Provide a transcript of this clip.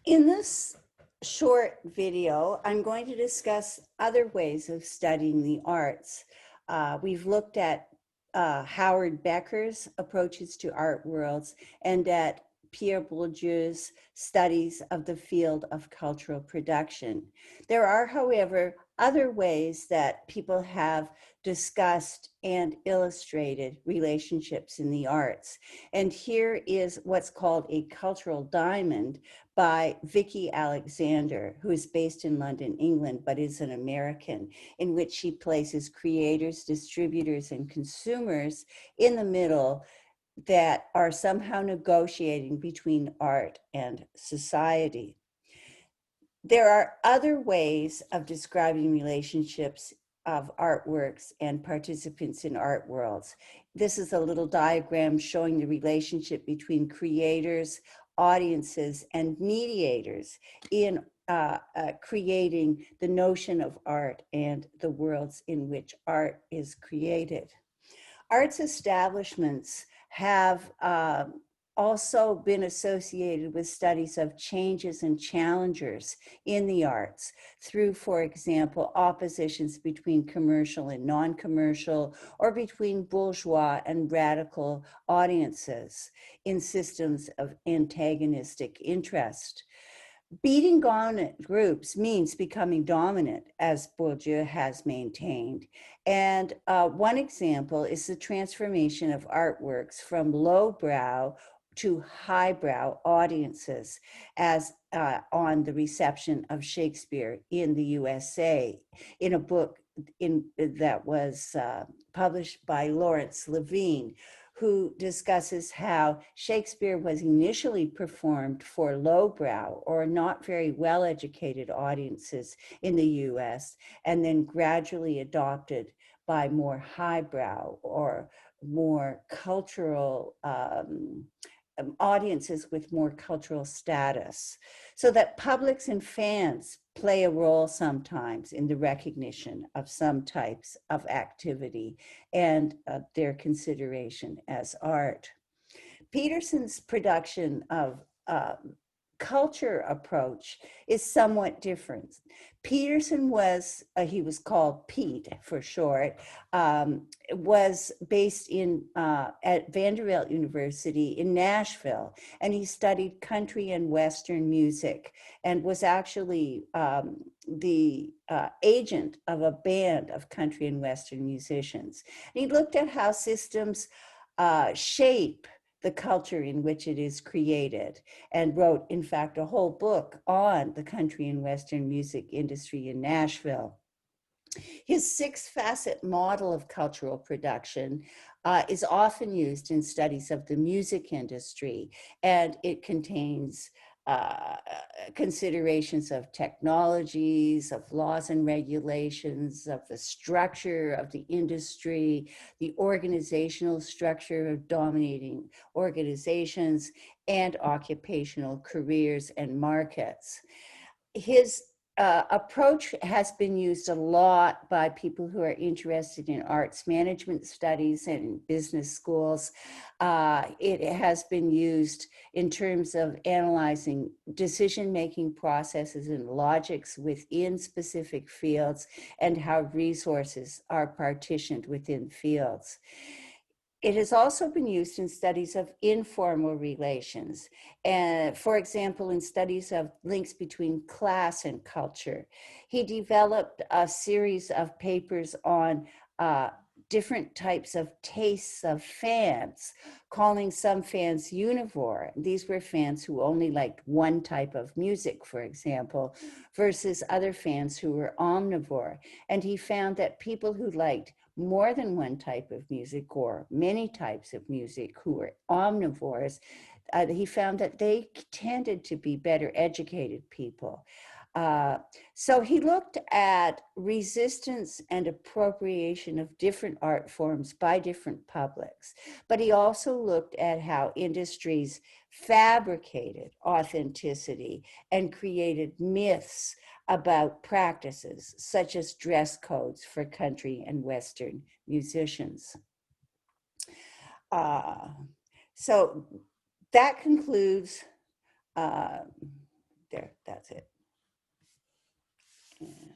In this short video, I'm going to discuss other ways of studying the arts. We've looked at Howard Becker's approaches to art worlds and at Pierre Bourdieu's studies of the field of cultural production. There are, however, other ways that people have discussed and illustrated relationships in the arts. And here is what's called a cultural diamond by Vicky Alexander, who is based in London, England, but is an American, in which she places creators, distributors, and consumers in the middle that are somehow negotiating between art and society. There are other ways of describing relationships of artworks and participants in art worlds. This is a little diagram showing the relationship between creators, audiences, and mediators in creating the notion of art and the worlds in which art is created. Arts establishments have also been associated with studies of changes and challengers in the arts through, for example, oppositions between commercial and non-commercial, or between bourgeois and radical audiences in systems of antagonistic interest. Beating dominant groups means becoming dominant, as Bourdieu has maintained. And one example is the transformation of artworks from lowbrow to highbrow audiences, as on the reception of Shakespeare in the USA, in a book that was published by Lawrence Levine, who discusses how Shakespeare was initially performed for lowbrow or not very well-educated audiences in the US, and then gradually adopted by more highbrow or more cultural audiences with more cultural status, so that publics and fans play a role sometimes in the recognition of some types of activity and their consideration as art. Peterson's production of culture approach is somewhat different. Peterson was, he was called Pete for short, was based at Vanderbilt University in Nashville, and he studied country and Western music and was actually the agent of a band of country and Western musicians. And he looked at how systems shape the culture in which it is created, and wrote, in fact, a whole book on the country and Western music industry in Nashville. His six-facet model of cultural production is often used in studies of the music industry, and it contains considerations of technologies, of laws and regulations, of the structure of the industry, the organizational structure of dominating organizations, and occupational careers and markets. His approach has been used a lot by people who are interested in arts management studies and business schools. It has been used in terms of analyzing decision-making processes and logics within specific fields and how resources are partitioned within fields. It has also been used in studies of informal relations, and for example, in studies of links between class and culture. He developed a series of papers on different types of tastes of fans, calling some fans univore. These were fans who only liked one type of music, for example, versus other fans who were omnivore. And he found that people who liked more than one type of music or many types of music who were omnivores, he found that they tended to be better educated people. So he looked at resistance and appropriation of different art forms by different publics, but he also looked at how industries fabricated authenticity and created myths about practices such as dress codes for country and Western musicians. So that concludes, there that's it. And